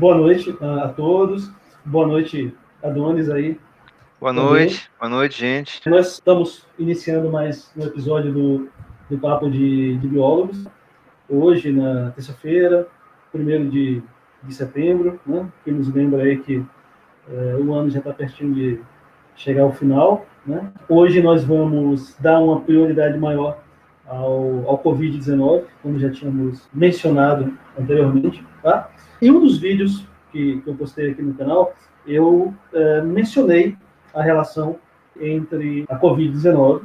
Boa noite a todos. Boa noite, Adonis aí. Boa Também. noite, gente. Nós estamos iniciando mais um episódio do Papo de Biólogos. Hoje, na terça-feira, 1º de setembro, né? Que nos lembra aí que o ano já está pertinho de chegar ao final, né? Hoje nós vamos dar uma prioridade maior ao Covid-19, como já tínhamos mencionado anteriormente, tá? Em um dos vídeos que eu postei aqui no canal, eu mencionei a relação entre a Covid-19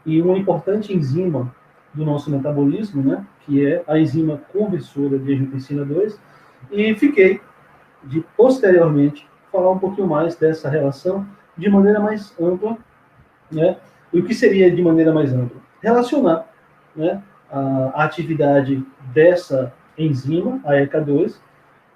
e uma importante enzima do nosso metabolismo, né, que é a enzima conversora de angiotensina 2, e fiquei de, posteriormente, falar um pouquinho mais dessa relação de maneira mais ampla, né? E o que seria de maneira mais ampla? Relacionar, né, a atividade dessa enzima, a ECA2,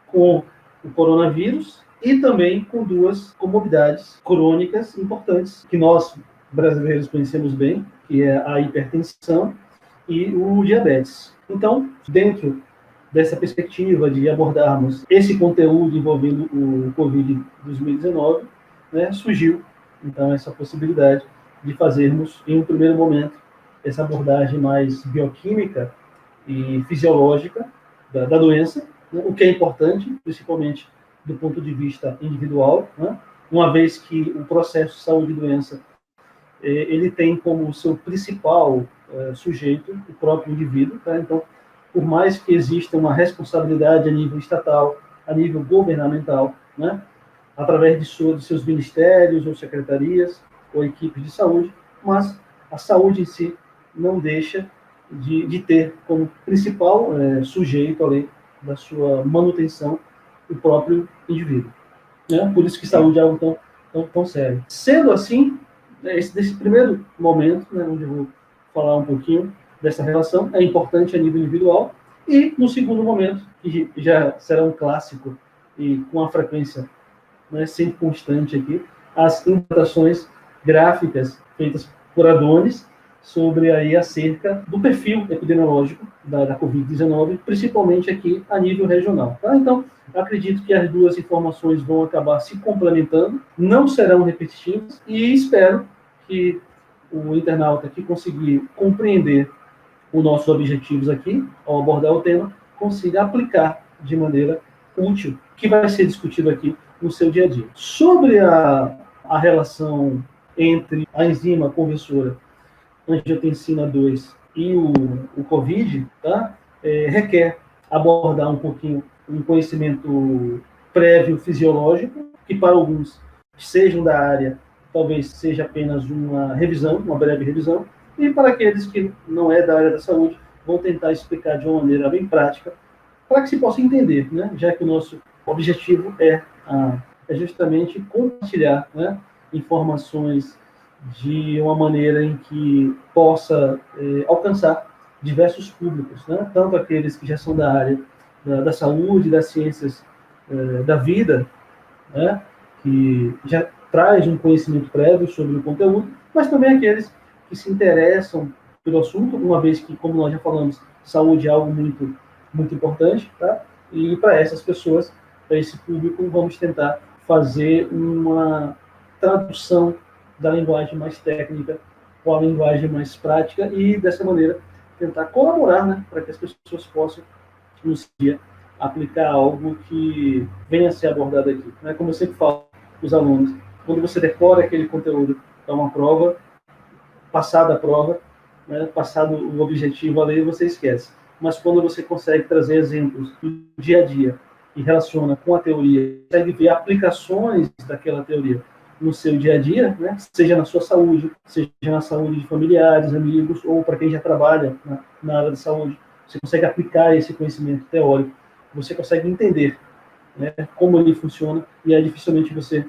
com o coronavírus e também com duas comorbidades crônicas importantes que nós brasileiros conhecemos bem, que é a hipertensão e o diabetes. Então, dentro dessa perspectiva de abordarmos esse conteúdo envolvendo o Covid-2019, né, surgiu, então, essa possibilidade de fazermos, em um primeiro momento, essa abordagem mais bioquímica e fisiológica da doença, né, o que é importante, principalmente do ponto de vista individual, né, uma vez que o processo de saúde e doença ele tem como seu principal sujeito o próprio indivíduo, tá? Então, por mais que exista uma responsabilidade a nível estatal, a nível governamental, né, através de seus ministérios ou secretarias ou equipes de saúde, mas a saúde em si não deixa de ter como principal sujeito ali da sua manutenção o próprio indivíduo, né? Por isso que saúde é algo tão sério. Sendo assim, nesse primeiro momento, né, onde eu vou falar um pouquinho dessa relação, é importante a nível individual, e no segundo momento, que já será um clássico e com a frequência, né, sempre constante aqui, as interpretações gráficas feitas por Adonis sobre aí acerca do perfil epidemiológico da Covid-19, principalmente aqui a nível regional. Tá? Então, acredito que as duas informações vão acabar se complementando, não serão repetitivas, e espero que o internauta que conseguir compreender os nossos objetivos aqui, ao abordar o tema, consiga aplicar de maneira útil o que vai ser discutido aqui no seu dia a dia. Sobre a relação entre a enzima conversora angiotensina 2 e o COVID, tá? Requer abordar um pouquinho um conhecimento prévio fisiológico, que para alguns sejam da área, talvez seja apenas uma revisão, uma breve revisão, e para aqueles que não é da área da saúde, vou tentar explicar de uma maneira bem prática, para que se possa entender, né? Já que o nosso objetivo é justamente compartilhar, né, informações de uma maneira em que possa alcançar diversos públicos, né? Tanto aqueles que já são da área da saúde, das ciências da vida, né? Que já traz um conhecimento prévio sobre o conteúdo, mas também aqueles que se interessam pelo assunto, uma vez que, como nós já falamos, saúde é algo muito, muito importante, tá? E para essas pessoas, para esse público, vamos tentar fazer uma tradução da linguagem mais técnica com a linguagem mais prática e, dessa maneira, tentar colaborar, né, para que as pessoas possam, no dia, aplicar algo que venha a ser abordado aqui. Né? Como eu sempre falo para os alunos, quando você decora aquele conteúdo para uma prova, passada a prova, né, passado o objetivo ali, você esquece. Mas quando você consegue trazer exemplos do dia a dia e relaciona com a teoria, consegue ver aplicações daquela teoria no seu dia a dia, né, seja na sua saúde, seja na saúde de familiares, amigos, ou para quem já trabalha na área da saúde, você consegue aplicar esse conhecimento teórico, você consegue entender, né, como ele funciona, e aí dificilmente você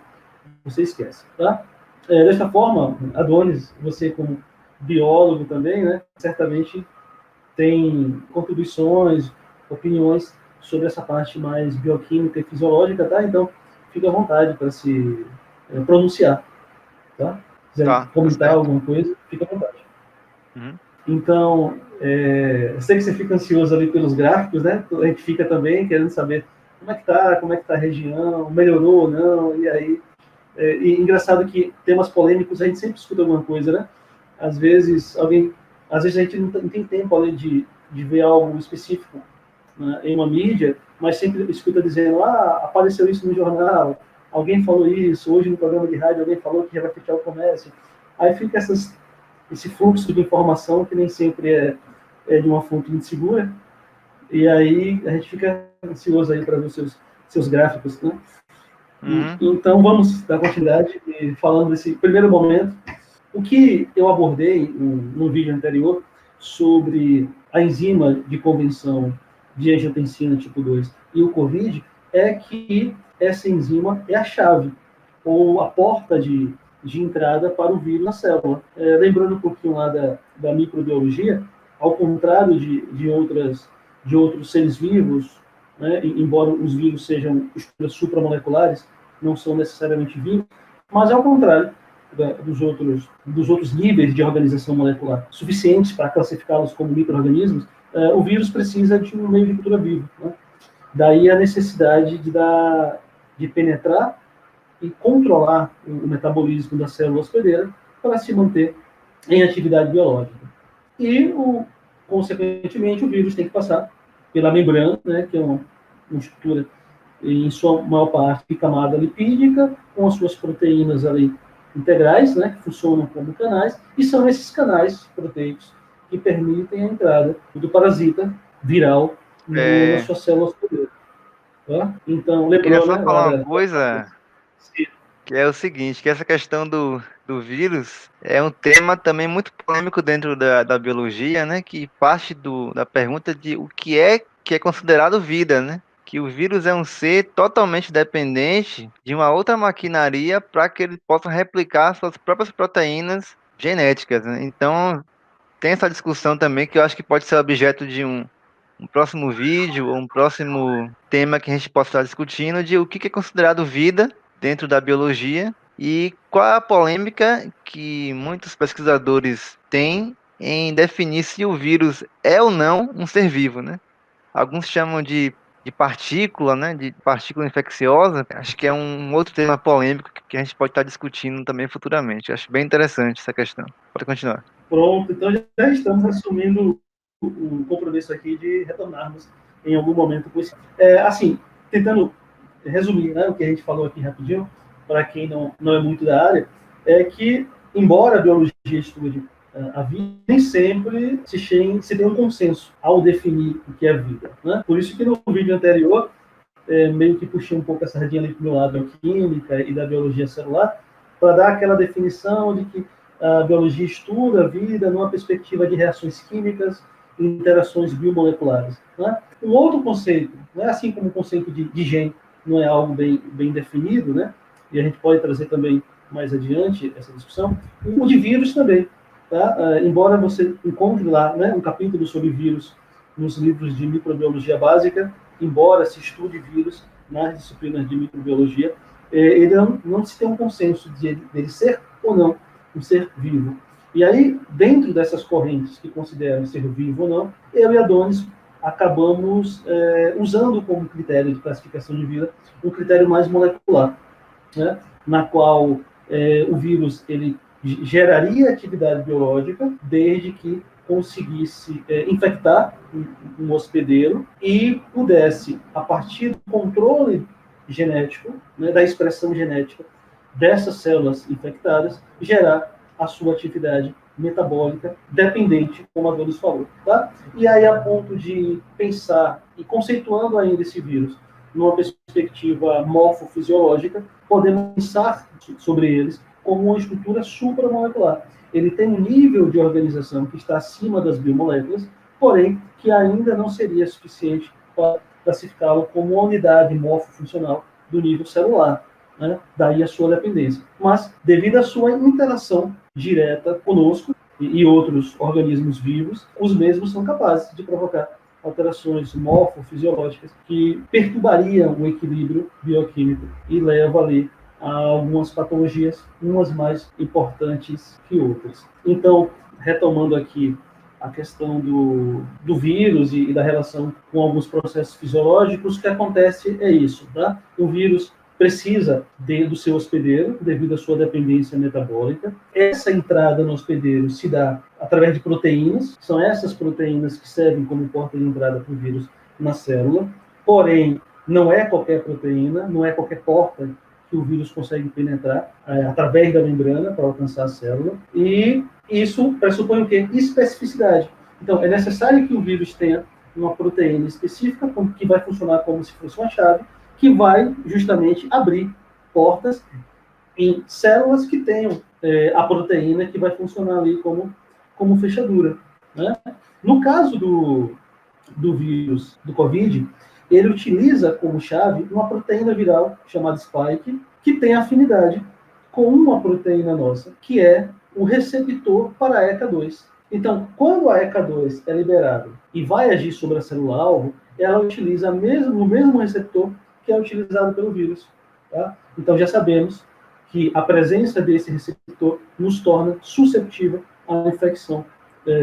esquece. Tá? Desta forma, Adonis, você como biólogo também, né, certamente tem contribuições, opiniões sobre essa parte mais bioquímica e fisiológica, tá? Então, fique à vontade para se pronunciar, tá? Se quiser comentar alguma coisa, fique à vontade. Uhum. Então, eu sei que você fica ansioso ali pelos gráficos, né? A gente fica também querendo saber como é que tá a região, melhorou ou não, e aí... E engraçado que temas polêmicos a gente sempre escuta alguma coisa, né? Às vezes às vezes a gente não tem tempo além de ver algo específico, né, em uma mídia, mas sempre escuta dizendo, apareceu isso no jornal, alguém falou isso, hoje no programa de rádio alguém falou que já vai fechar o comércio. Aí fica esse fluxo de informação que nem sempre é de uma fonte muito segura, e aí a gente fica ansioso aí para ver os seus gráficos, né? Uhum. Então vamos dar continuidade falando desse primeiro momento. O que eu abordei no vídeo anterior sobre a enzima de conversão de angiotensina tipo 2 e o COVID é que essa enzima é a chave, ou a porta de entrada para o vírus na célula. Lembrando um pouquinho lá da microbiologia, ao contrário de outros seres vivos, né, embora os vírus sejam estruturas supramoleculares, não são necessariamente vírus, mas ao contrário dos outros níveis de organização molecular suficientes para classificá-los como micro-organismos, o vírus precisa de um meio de cultura vivo. Né? Daí a necessidade de penetrar e controlar o metabolismo da célula hospedeira para se manter em atividade biológica. E, consequentemente, o vírus tem que passar pela membrana, né, que é uma estrutura, em sua maior parte, de camada lipídica, com as suas proteínas ali integrais, né, que funcionam como canais, e são esses canais proteicos que permitem a entrada do parasita viral na sua célula hospedeira. Tá? Então, Eu queria lembrou, só né, lá falar uma da... coisa, que é o seguinte, que essa questão do vírus é um tema também muito polêmico dentro da biologia, né? Que parte da pergunta de o que é considerado vida, né? Que o vírus é um ser totalmente dependente de uma outra maquinaria para que ele possa replicar suas próprias proteínas genéticas, né? Então, tem essa discussão também que eu acho que pode ser objeto de um próximo vídeo ou um próximo tema que a gente possa estar discutindo de o que é considerado vida dentro da biologia e qual é a polêmica que muitos pesquisadores têm em definir se o vírus é ou não um ser vivo, né? Alguns chamam de partícula, né? De partícula infecciosa. Acho que é um outro tema polêmico que a gente pode estar discutindo também futuramente. Acho bem interessante essa questão. Pode continuar. Pronto, então já estamos assumindo o compromisso aqui de retornarmos em algum momento com isso. Assim, tentando resumir, né, o que a gente falou aqui rapidinho, para quem não é muito da área, é que, embora a biologia estude a vida, nem sempre se tem um consenso ao definir o que é vida. Né? Por isso que no vídeo anterior, meio que puxei um pouco essa sardinha ali para o meu lado da química e da biologia celular, para dar aquela definição de que a biologia estuda a vida numa perspectiva de reações químicas e interações biomoleculares. Né? Um outro conceito, né, assim como o conceito de gene não é algo bem definido, né, e a gente pode trazer também mais adiante essa discussão, o de vírus também. Tá? Embora você encontre lá, né, um capítulo sobre vírus nos livros de microbiologia básica, embora se estude vírus nas disciplinas de microbiologia, ele não se tem um consenso dele ser ou não um ser vivo. E aí, dentro dessas correntes que consideram ser vivo ou não, eu e Adonis acabamos usando como critério de classificação de vida um critério mais molecular, né? Na qual o vírus ele geraria atividade biológica desde que conseguisse infectar um hospedeiro e pudesse, a partir do controle genético, né, da expressão genética dessas células infectadas, gerar a sua atividade metabólica dependente, como a Doris falou. Tá? E aí, a ponto de pensar, e conceituando ainda esse vírus, numa perspectiva morfofisiológica, podemos pensar sobre eles como uma estrutura supramolecular. Ele tem um nível de organização que está acima das biomoléculas, porém, que ainda não seria suficiente para classificá-lo como uma unidade morfofuncional do nível celular. Né? Daí a sua dependência. Mas, devido à sua interação direta conosco e outros organismos vivos, os mesmos são capazes de provocar alterações morfofisiológicas que perturbariam o equilíbrio bioquímico e levam ali a algumas patologias, umas mais importantes que outras. Então, retomando aqui a questão do vírus e da relação com alguns processos fisiológicos, o que acontece é isso, tá? O vírus precisa do seu hospedeiro, devido à sua dependência metabólica. Essa entrada no hospedeiro se dá através de proteínas, são essas proteínas que servem como porta de entrada para o vírus na célula, porém, não é qualquer proteína, não é qualquer porta que o vírus consegue penetrar através da membrana para alcançar a célula, e isso pressupõe o quê? Especificidade. Então, é necessário que o vírus tenha uma proteína específica, que vai funcionar como se fosse uma chave, que vai justamente abrir portas em células que tenham a proteína que vai funcionar ali como fechadura, né? No caso do vírus do Covid, ele utiliza como chave uma proteína viral chamada spike, que tem afinidade com uma proteína nossa, que é o receptor para a ECA2. Então, quando a ECA2 é liberada e vai agir sobre a célula-alvo, ela utiliza o mesmo receptor que é utilizado pelo vírus. Tá? Então, já sabemos que a presença desse receptor nos torna susceptível à infecção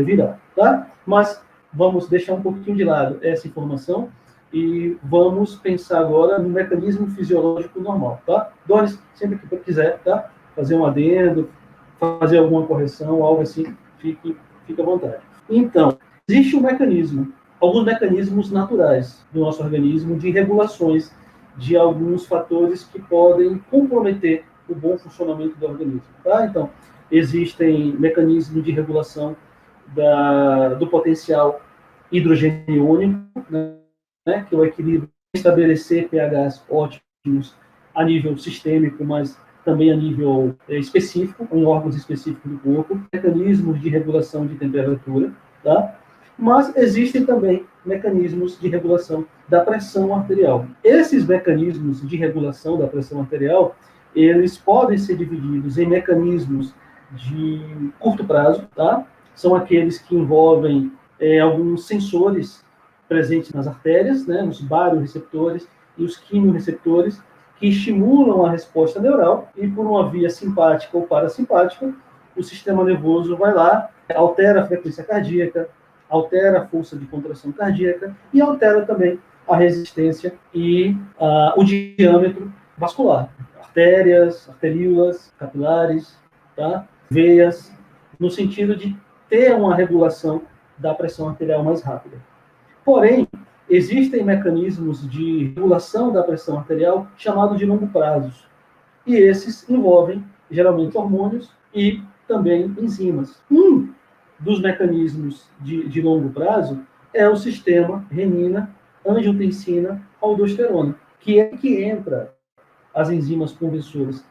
viral. Tá? Mas vamos deixar um pouquinho de lado essa informação e vamos pensar agora no mecanismo fisiológico normal. Tá? Donis, sempre que quiser, tá? Fazer um adendo, fazer alguma correção, algo assim, fique à vontade. Então, existe alguns mecanismos naturais do nosso organismo de regulações de alguns fatores que podem comprometer o bom funcionamento do organismo. Tá? Então, existem mecanismos de regulação do potencial hidrogênio iônico, né, que é o equilíbrio estabelecer pHs ótimos a nível sistêmico, mas também a nível específico, em órgãos específicos do corpo, mecanismos de regulação de temperatura, tá? Mas existem também mecanismos de regulação da pressão arterial. Esses mecanismos de regulação da pressão arterial, eles podem ser divididos em mecanismos de curto prazo, tá? São aqueles que envolvem alguns sensores presentes nas artérias, né, os barioreceptores e os quimiorreceptores, que estimulam a resposta neural, e por uma via simpática ou parasimpática, o sistema nervoso vai lá, altera a frequência cardíaca, altera a força de contração cardíaca e altera também a resistência e o diâmetro vascular. Artérias, arteríolas, capilares, tá? Veias, no sentido de ter uma regulação da pressão arterial mais rápida. Porém, existem mecanismos de regulação da pressão arterial chamados de longo prazos. E esses envolvem, geralmente, hormônios e também enzimas. Um dos mecanismos de longo prazo é o sistema renina, angiotensina, aldosterona, que é que entra as enzimas conversoras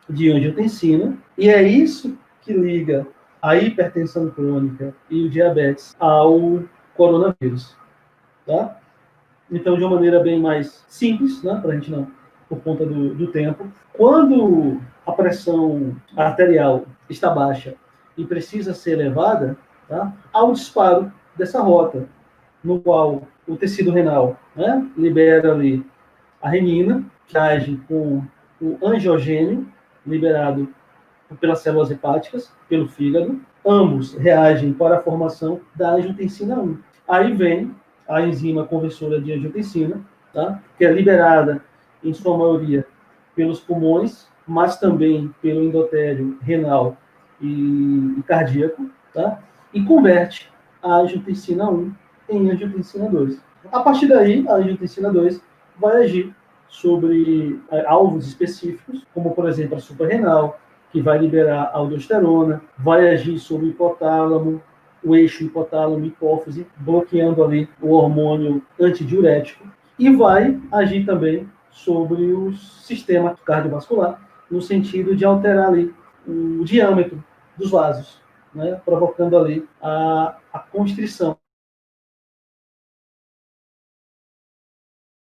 de angiotensina, e é isso que liga a hipertensão crônica e o diabetes ao coronavírus. Tá? Então, de uma maneira bem mais simples, né, para a gente não, por conta do tempo, quando a pressão arterial está baixa e precisa ser elevada, tá, há um disparo dessa rota, no qual o tecido renal, né, libera ali a renina, que age com o angiogênio, liberado pelas células hepáticas, pelo fígado. Ambos reagem para a formação da angiotensina 1. Aí vem a enzima conversora de angiotensina, tá? Que é liberada, em sua maioria, pelos pulmões, mas também pelo endotélio renal e cardíaco, tá? E converte a angiotensina 1 em angiotensina 2. A partir daí, a angiotensina 2 vai agir sobre alvos específicos, como, por exemplo, a suprarrenal, que vai liberar aldosterona, vai agir sobre o hipotálamo, o eixo hipotálamo-hipófise, bloqueando ali o hormônio antidiurético, e vai agir também sobre o sistema cardiovascular, no sentido de alterar ali o diâmetro dos vasos, né, provocando ali a constrição